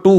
2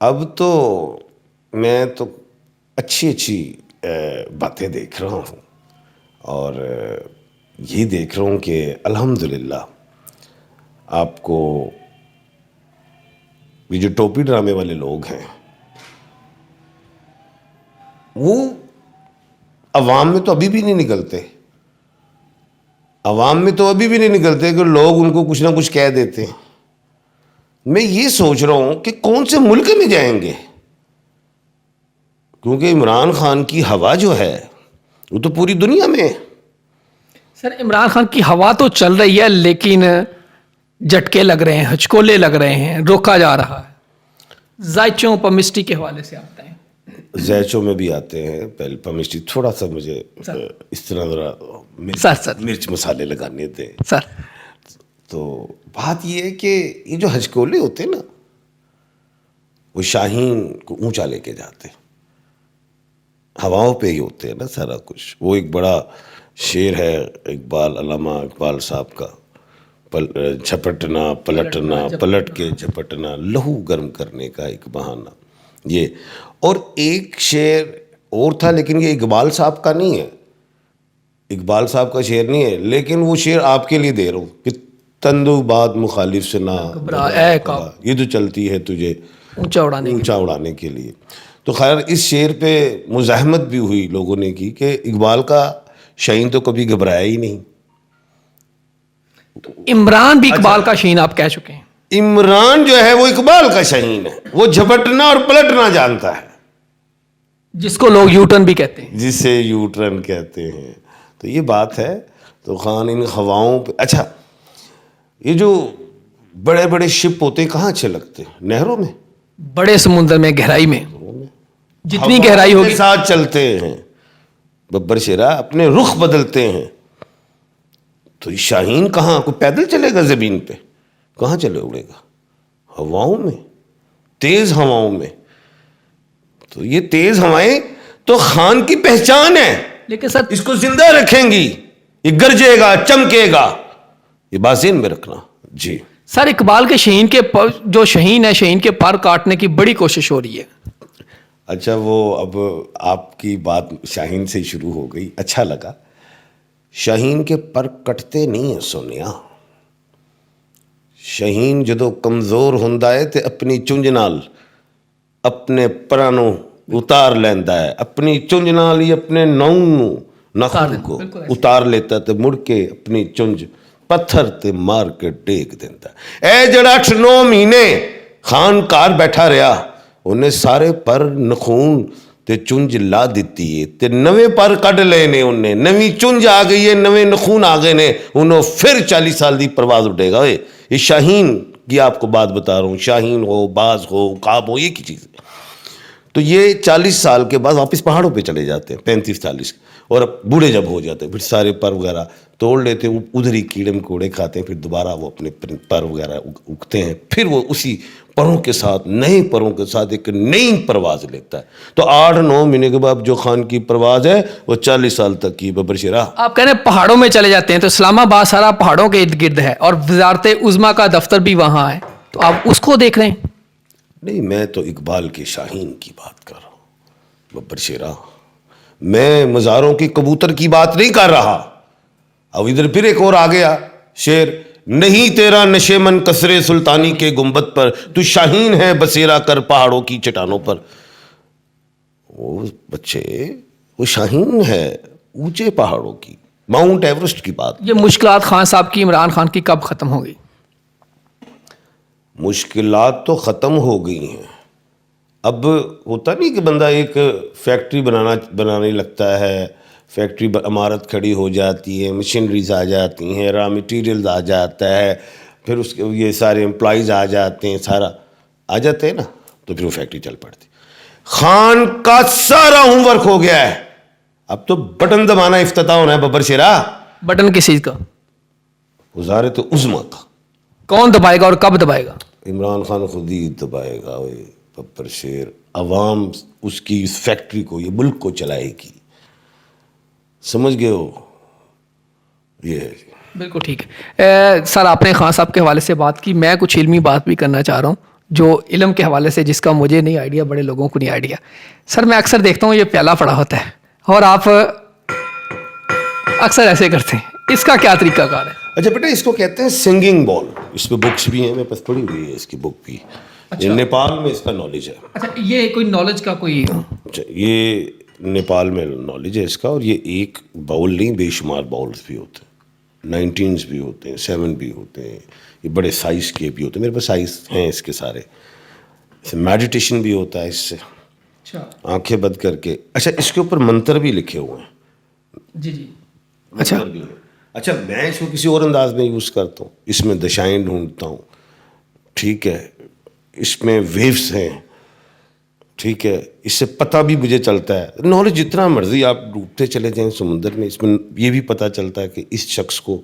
اب تو میں تو اچھی باتیں دیکھ رہا ہوں اور یہ دیکھ رہا ہوں کہ الحمدللہ آپ کو یہ جو ٹوپی ڈرامے والے لوگ ہیں وہ عوام میں تو ابھی بھی نہیں نکلتے. عوام میں تو ابھی بھی نہیں نکلتے کہ لوگ ان کو کچھ نہ کچھ کہہ دیتے ہیں. میں یہ سوچ رہا ہوں کہ کون سے ملک میں جائیں گے, کیونکہ عمران خان کی ہوا جو ہے وہ تو پوری دنیا میں ہے. سر عمران خان کی ہوا تو چل رہی ہے لیکن جھٹکے لگ رہے ہیں, ہچکولے لگ رہے ہیں, روکا جا رہا ہے. ذائچوں پمسٹی کے حوالے سے آپ بتائیں. ذائچوں میں بھی آتے ہیں, پہلے پمسٹی تھوڑا سا مجھے اس طرح ذرا مرچ مسالے لگانے تھے سر. تو بات یہ ہے کہ یہ جو ہچکولے ہوتے ہیں نا وہ شاہین کو اونچا لے کے جاتے ہیں, ہواؤں پہ ہی ہوتے ہیں نا سارا کچھ. وہ ایک بڑا شعر ہے اقبال, علامہ اقبال صاحب کا, جھپٹنا پلٹنا پلٹ کے جھپٹنا لہو گرم کرنے کا ایک بہانہ. یہ اور ایک شعر اور تھا لیکن یہ اقبال صاحب کا نہیں ہے, اقبال صاحب کا شعر نہیں ہے, لیکن وہ شعر آپ کے لیے دے رہا ہوں کہ تندو بات مخالف سے نہ یہ تو چلتی ہے تجھے اونچا اڑانے کے لیے. تو خیر اس شعر پہ مزاحمت بھی ہوئی لوگوں نے کی کہ اقبال کا شاہین تو کبھی گھبرایا ہی نہیں. عمران بھی اقبال کا شاہین آپ کہہ چکے ہیں. عمران جو ہے وہ اقبال کا شاہین ہے, وہ جھپٹنا اور پلٹنا جانتا ہے, جس کو لوگ یو ٹرن بھی کہتے ہیں, جسے یو ٹرن کہتے ہیں. تو یہ بات ہے. تو خان ان ہواؤں پہ, اچھا یہ جو بڑے بڑے شپ ہوتے ہیں کہاں اچھے لگتے ہیں؟ نہروں میں, بڑے سمندر میں, گہرائی میں, جتنی گہرائی ہوگی ساتھ چلتے ہیں. ببر شیرا اپنے رخ بدلتے ہیں. تو یہ شاہین کہاں, کوئی پیدل چلے گا زمین پہ؟ کہاں چلے اڑے گا؟ ہواؤں میں, تیز ہواؤں میں. تو یہ تیز ہوائیں تو خان کی پہچان ہے, لیکن سر اس کو زندہ رکھیں گی, یہ گرجے گا, چمکے گا. یہ بات ذہن میں رکھنا. جی سر اقبال کے شاہین کے جو شاہین ہے, شاہین کے پر کاٹنے کی بڑی کوشش ہو رہی ہے. اچھا وہ اب آپ کی بات شاہین سے شروع ہو گئی, اچھا لگا. شاہین کے پر کٹتے نہیں ہیں سونیا. شاہین جدو کمزور ہوندا ہے تے اپنی چونج نال اپنے پرانوں اتار لیندا ہے, اپنی چونج نال ہی اپنے نوں نخن کو اتار لیتا تے مڑ کے اپنی چونج پتھر تے مار کے ٹیک دیندا. اے جڑا 8-9 مہینے خان کار بیٹھا رہا, انہیں سارے پر نخون تے چونج لا دیتی ہے, تے نویں پر کڈ لے نے, انہیں نویں چونج آ گئی ہے, نویں نخون آ گئے نے, انہوں پھر 40 سال دی پرواز اٹھے گا. یہ شاہین کی آپ کو بات بتا رہا ہوں, شاہین ہو, باز ہو, عقاب ہو, یہ کی چیز ہے. تو یہ 40 سال کے بعد واپس پہاڑوں پہ چلے جاتے ہیں, 35-40, اور بوڑھے جب ہو جاتے ہیں پھر سارے پر وغیرہ توڑ لیتے ہیں, ادھر ہی کیڑے مکوڑے کھاتے ہیں, پھر دوبارہ وہ اپنے پر وغیرہ اگتے ہیں, پھر وہ اسی پروں کے ساتھ, نئے پروں کے ساتھ ایک نئی پرواز لیتا ہے. تو 8-9 مہینے کے بعد جو خان کی پرواز ہے وہ 40 سال تک کی. ببر شیرا آپ کہہ رہے ہیں پہاڑوں میں چلے جاتے ہیں, تو اسلام آباد سارا پہاڑوں کے ارد گرد ہے اور وزارت عظمیٰ کا دفتر بھی وہاں ہے, تو آپ اس کو دیکھ رہے ہیں. نہیں, میں تو اقبال کے شاہین کی بات کر رہا ہوں ببر شیرا. میں مزاروں کی کبوتر کی بات نہیں کر رہا. اب ادھر پھر ایک اور آ گیا شعر, نہیں تیرا نشے من کسرے سلطانی کے گنبد پر, تو شاہین ہے بسیرا کر پہاڑوں کی چٹانوں پر. وہ بچے وہ شاہین ہے اونچے پہاڑوں کی, ماؤنٹ ایورسٹ کی بات. یہ مشکلات خان صاحب کی, عمران خان کی کب ختم ہوگی؟ مشکلات تو ختم ہو گئی ہیں. اب ہوتا نہیں کہ بندہ ایک فیکٹری بنانے لگتا ہے, فیکٹری عمارت کھڑی ہو جاتی ہے, مشینریز آ جاتی ہیں, را مٹیریلز آ جاتا ہے, پھر اس کے یہ سارے امپلائیز آ جاتے ہیں, سارا آ جاتے ہیں نا, تو پھر وہ فیکٹری چل پڑتی. خان کا سارا ہوم ورک ہو گیا ہے, اب تو بٹن دبانا افتتاح ہونا ہے. ببر شیرا بٹن کس چیز کا؟ وزارت عظمیٰ کا. کون دبائے گا اور کب دبائے گا؟ عمران خان خود ہی دبائے گا. ببر شیر, عوام اس کی اس فیکٹری کو, یہ ملک کو چلائے گی. سمجھ گئے ہو؟ یہ ہے. بالکل ٹھیک ہے. سر آپ نے خان صاحب کے حوالے سے بات کی, میں کچھ علمی بات بھی کرنا چاہ رہا ہوں. جو علم کے حوالے سے جس کا مجھے نہیں آئیڈیا, بڑے لوگوں کو نہیں آئیڈیا. سر میں اکثر دیکھتا ہوں یہ پیالہ پڑا ہوتا ہے اور آپ اکثر ایسے کرتے ہیں, اس کا کیا طریقہ کار ہے؟ اچھا بیٹا, اس کو کہتے ہیں سنگنگ بال. اس پہ بکس بھی ہیں, میرے پاس پڑھی ہوئی ہے اس کی بک بھی. یہ نیپال میں اس کا نالج ہے. اچھا, یہ کوئی نالج کا کوئی, اچھا یہ نیپال میں نالج ہے اس کا. اور یہ ایک باؤل نہیں, بے شمار باؤلس بھی ہوتے ہیں, 19 بھی ہوتے ہیں, 7 بھی ہوتے ہیں, یہ بڑے سائز کے بھی ہوتے ہیں. میرے پاس سائز ہیں اس کے سارے. میڈیٹیشن بھی ہوتا ہے اس سے, آنکھیں بند کر کے. اچھا اس کے اوپر منتر بھی لکھے ہوئے ہیں. جی جی. اچھا اچھا میں اس کو کسی اور انداز میں یوز کرتا ہوں. اس میں دشائیں ڈھونڈتا ہوں, ٹھیک ہے, اس میں ویوز ہیں, ٹھیک ہے, اس سے پتہ بھی مجھے چلتا ہے. نالج جتنا مرضی آپ ڈوبتے چلے جائیں سمندر میں, اس میں یہ بھی پتہ چلتا ہے کہ اس شخص کو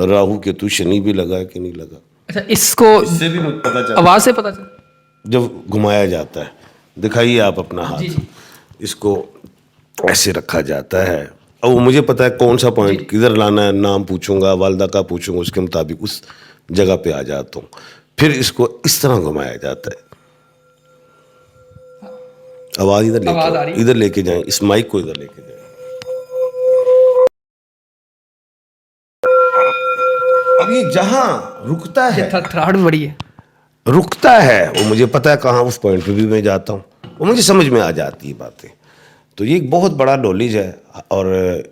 راہو کیتو شنی بھی لگا ہے کہ نہیں لگا. اچھا اس کو اس سے بھی پتہ چلتا ہے, آواز سے پتہ چلتا ہے جب گھمایا جاتا ہے. دکھائیے آپ اپنا ہاتھ. اس کو ایسے رکھا جاتا ہے, اور وہ مجھے پتا ہے کون سا پوائنٹ کدھر لانا ہے. نام پوچھوں گا, والدہ کا پوچھوں گا, اس کے مطابق اس جگہ پہ آ جاتا ہوں. پھر اس کو اس طرح گھمایا جاتا ہے. آواز ادھر لے کے جائیں, اس مائک کو ادھر لے کے جائیں. اب یہ جہاں رکتا ہے, تھراٹ بڑی ہے, رکتا ہے, وہ مجھے پتا ہے کہاں, اس پوائنٹ پہ بھی میں جاتا ہوں, وہ مجھے سمجھ میں آ جاتی ہے باتیں. تو یہ ایک بہت بڑا نالج ہے. اور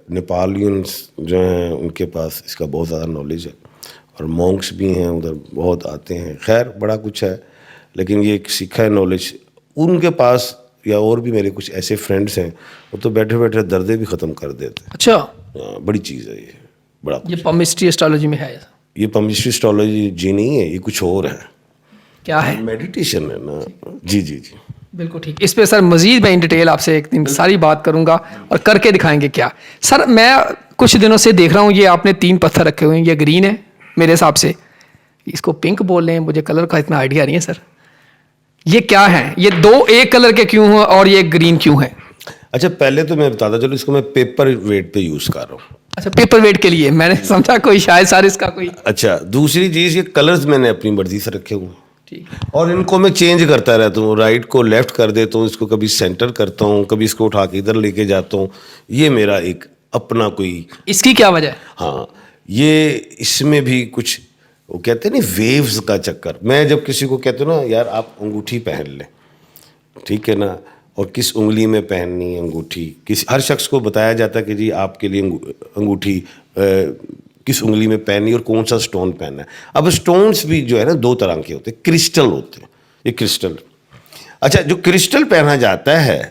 نیپالینس جو ہیں ان کے پاس اس کا بہت زیادہ نالج ہے, اور مونکس بھی ہیں ادھر, بہت آتے ہیں. خیر بڑا کچھ ہے, لیکن یہ ایک سیکھا ہے نالج ان کے پاس. یا اور بھی میرے کچھ ایسے فرینڈس ہیں, وہ تو بیٹھے بیٹھے دردیں بھی ختم کر دیتے ہیں. اچھا بڑی چیز ہے یہ, بڑا کچھ. یہ پمسٹری اسٹرالوجی میں ہے, یہ پمسٹری اسٹرالوجی جی نہیں ہے, یہ کچھ اور ہے. کیا ہے؟ میڈیٹیشن ہے نا. جی جی جی بالکل ٹھیک. اس پہ سر مزید میں ان ڈیٹیل آپ سے ایک دن ساری بات کروں گا اور کر کے دکھائیں گے کیا. سر میں کچھ دنوں سے دیکھ رہا ہوں یہ آپ نے 3 پتھر رکھے ہوئے ہیں, یہ گرین ہے میرے حساب سے, اس کو پنک بول رہے ہیں, مجھے کلر کا اتنا آئیڈیا نہیں ہے سر. یہ کیا ہے؟ یہ 2 ایک کلر کے کیوں ہیں اور یہ گرین کیوں ہے؟ اچھا پہلے تو میں بتاتا چلو, اس کو میں پیپر ویٹ پہ یوز کر رہا ہوں. اچھا پیپر ویٹ کے لیے, میں نے سمجھا کوئی شاید سر اس کا کوئی. اچھا دوسری چیز, یہ کلرز میں نے اپنی مرضی سے رکھے ہوئے ہیں, ٹھیک, اور ان کو میں چینج کرتا رہتا ہوں. رائٹ کو لیفٹ کر دیتا ہوں, اس کو کبھی سینٹر کرتا ہوں, کبھی اس کو اٹھا کے ادھر لے کے جاتا ہوں. یہ میرا ایک اپنا کوئی. اس کی کیا وجہ ہے؟ ہاں یہ اس میں بھی کچھ وہ کہتے ہیں نا ویوز کا چکر. میں جب کسی کو کہتا ہوں نا یار آپ انگوٹھی پہن لیں, ٹھیک ہے نا, اور کس انگلی میں پہننی ہے انگوٹھی, ہر شخص کو بتایا جاتا ہے کہ جی آپ کے لیے انگوٹھی کس انگلی میں پہننی اور کون سا سٹون پہننا ہے. اب سٹونز بھی جو ہے نا 2 طرح کے ہوتے ہیں, کرسٹل ہوتے ہیں. یہ کرسٹل, اچھا جو کرسٹل پہنا جاتا ہے,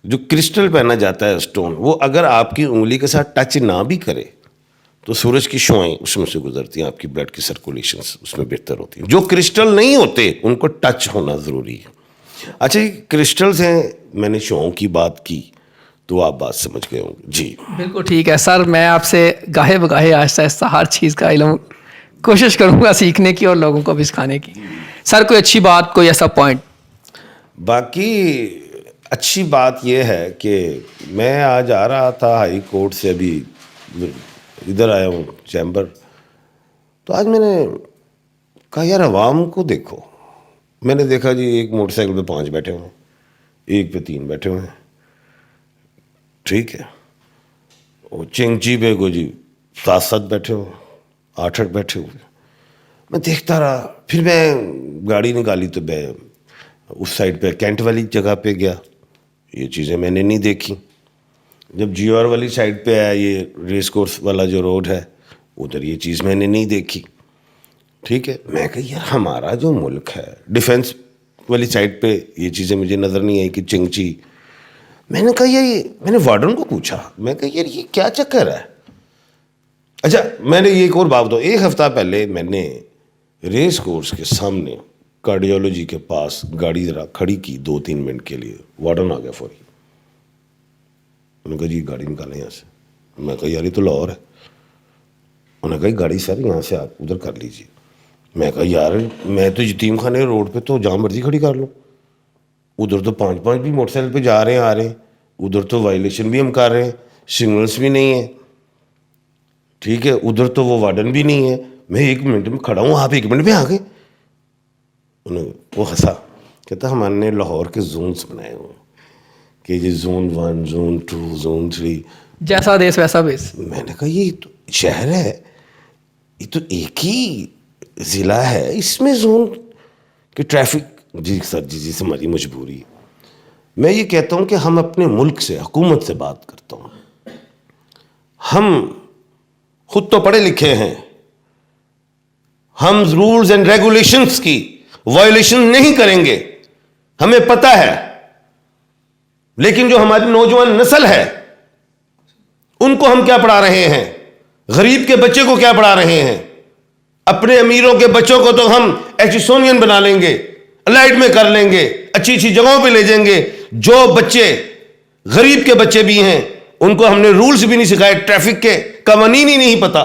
جو کرسٹل پہنا جاتا ہے سٹون, وہ اگر آپ کی انگلی کے ساتھ ٹچ نہ بھی کرے تو سورج کی شعائیں اس میں سے گزرتی ہیں, آپ کی بلڈ کی سرکولیشنز اس میں بہتر ہوتی ہیں. جو کرسٹل نہیں ہوتے ان کو ٹچ ہونا ضروری ہے. اچھا یہ کرسٹلز ہیں, میں نے شعاؤں کی بات کی تو آپ بات سمجھ گئے ہوں گے. جی بالکل ٹھیک ہے سر, میں آپ سے گاہے بگاہے آہستہ آہستہ ہر چیز کا علم کوشش کروں گا سیکھنے کی اور لوگوں کو بھی سکھانے کی. سر کوئی اچھی بات, کوئی ایسا پوائنٹ؟ باقی اچھی بات یہ ہے کہ میں آج آ رہا تھا ہائی کورٹ سے, ابھی ادھر آیا ہوں چیمبر, تو آج میں نے کہا یار عوام کو دیکھو. میں نے دیکھا جی ایک موٹر سائیکل پہ 5 بیٹھے ہوئے ہیں, ایک پہ 3 بیٹھے ہوئے ہیں, ٹھیک ہے, اور چنگچی پہ کو جی 7 بیٹھے ہوئے, 8 بیٹھے ہوئے. میں دیکھتا رہا, پھر میں گاڑی نکالی تو میں اس سائڈ پہ کینٹ والی جگہ پہ گیا. یہ چیزیں میں نے نہیں دیکھی. جب جی آر والی سائڈ پہ آیا, یہ ریس کورس والا جو روڈ ہے, ادھر یہ چیز میں نے نہیں دیکھی. ٹھیک ہے, میں کہ یار ہمارا جو ملک ہے, ڈیفینس والی سائڈ پہ یہ چیزیں مجھے نظر نہیں آئی کہ چنگچی. میں نے کہا یہ, میں نے وارڈن کو پوچھا, میں کہا یار یہ کیا چکر ہے. اچھا میں نے یہ ایک اور بات بتاؤں, 1 ہفتہ پہلے میں نے ریس کورس کے سامنے کارڈیولوجی کے پاس گاڑی ذرا کھڑی کی 2-3 منٹ کے لیے. وارڈن آ گیا فوری, انہوں نے کہا جی گاڑی نکالیں یہاں سے. میں کہا یار یہ تو لاہور ہے. انہوں نے کہا گاڑی سر یہاں سے آپ ادھر کر لیجیے. میں کہا یار میں تو یتیم خانے روڈ پہ تو جہاں مرضی کھڑی کر لوں, ادھر تو 5 بھی موٹر سائیکل پہ جا رہے ہیں آ رہے ہیں, ادھر تو وائلیشن بھی ہم کر رہے ہیں, سگنلس بھی نہیں ہیں, ٹھیک ہے, ادھر تو وہ وارڈن بھی نہیں ہے. میں 1 منٹ میں کھڑا ہوں, آپ 1 منٹ میں آ گئے. وہ ہنسا, کہتا ہم نے لاہور کے زونس بنائے ہوئے کہ یہ زون 1 زون 2 زون 3, جیسا دیس ویسا بیس. میں نے کہا یہ تو شہر ہے, یہ تو ایک ہی ضلع ہے, اس میں زون کہ ٹریفک. جی سر جی ہماری مجبوری ہے. میں یہ کہتا ہوں کہ ہم اپنے ملک سے, حکومت سے بات کرتا ہوں, ہم خود تو پڑھے لکھے ہیں, ہم رولز اینڈ ریگولیشنز کی وائلیشن نہیں کریں گے, ہمیں پتہ ہے, لیکن جو ہماری نوجوان نسل ہے ان کو ہم کیا پڑھا رہے ہیں, غریب کے بچے کو کیا پڑھا رہے ہیں, اپنے امیروں کے بچوں کو تو ہم ایچسونین بنا لیں گے, الائٹ میں کر لیں گے, اچھی اچھی جگہوں پہ لے جائیں گے. جو بچے غریب کے بچے بھی ہیں ان کو ہم نے رولز بھی نہیں سکھائے, ٹریفک کے قوانین ہی نہیں پتا,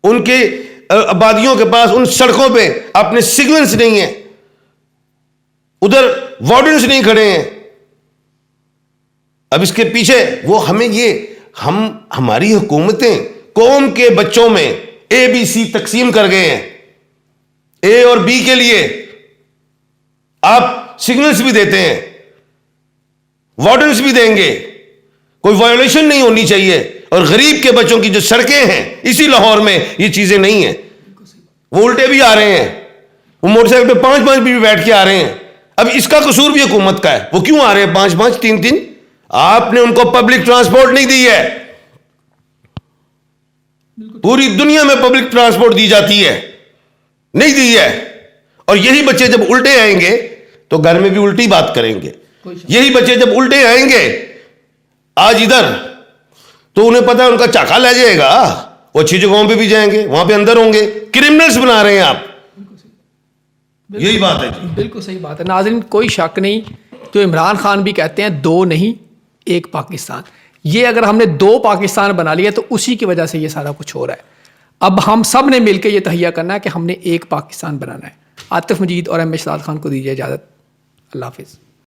ان کے آبادیوں کے پاس ان سڑکوں پہ اپنے سگنلز نہیں ہیں, ادھر وارڈنز نہیں کھڑے ہیں. اب اس کے پیچھے وہ ہمیں ہماری حکومتیں قوم کے بچوں میں ABC تقسیم کر گئے ہیں. اے اور بی کے لیے آپ سگنلز بھی دیتے ہیں, وارڈنز بھی دیں گے, کوئی وائلیشن نہیں ہونی چاہیے. اور غریب کے بچوں کی جو سڑکیں ہیں اسی لاہور میں یہ چیزیں نہیں ہیں, وہ الٹے بھی آ رہے ہیں, وہ موٹر سائیکل پہ 5 بھی بیٹھ کے آ رہے ہیں. اب اس کا قصور بھی حکومت کا ہے, وہ کیوں آ رہے ہیں 5 3 آپ نے ان کو پبلک ٹرانسپورٹ نہیں دی ہے. پوری دنیا میں پبلک ٹرانسپورٹ دی جاتی ہے, نہیں دی ہے. اور یہی بچے جب الٹے آئیں گے تو گھر میں بھی الٹی بات کریں گے. یہی بچے جب الٹے آئیں گے آج ادھر تو انہیں پتا ہے ان کا چاکا لے جائے گا, وہ اچھی جگہوں پہ بھی جائیں گے, وہاں پہ اندر ہوں گے. کرمنلز بنا رہے ہیں آپ, یہی بات ہے. بالکل صحیح بات ہے. ناظرین کوئی شک نہیں, جو عمران خان بھی کہتے ہیں 2 نہیں 1 پاکستان, یہ اگر ہم نے 2 پاکستان بنا لیا تو اسی کی وجہ سے یہ سارا کچھ ہو رہا ہے. اب ہم سب نے مل کے یہ تہیہ کرنا ہے کہ ہم نے 1 پاکستان بنانا ہے. عاطف مجید اور ایم اے شہزاد خان کو دیجیے اجازت. اللہ حافظ.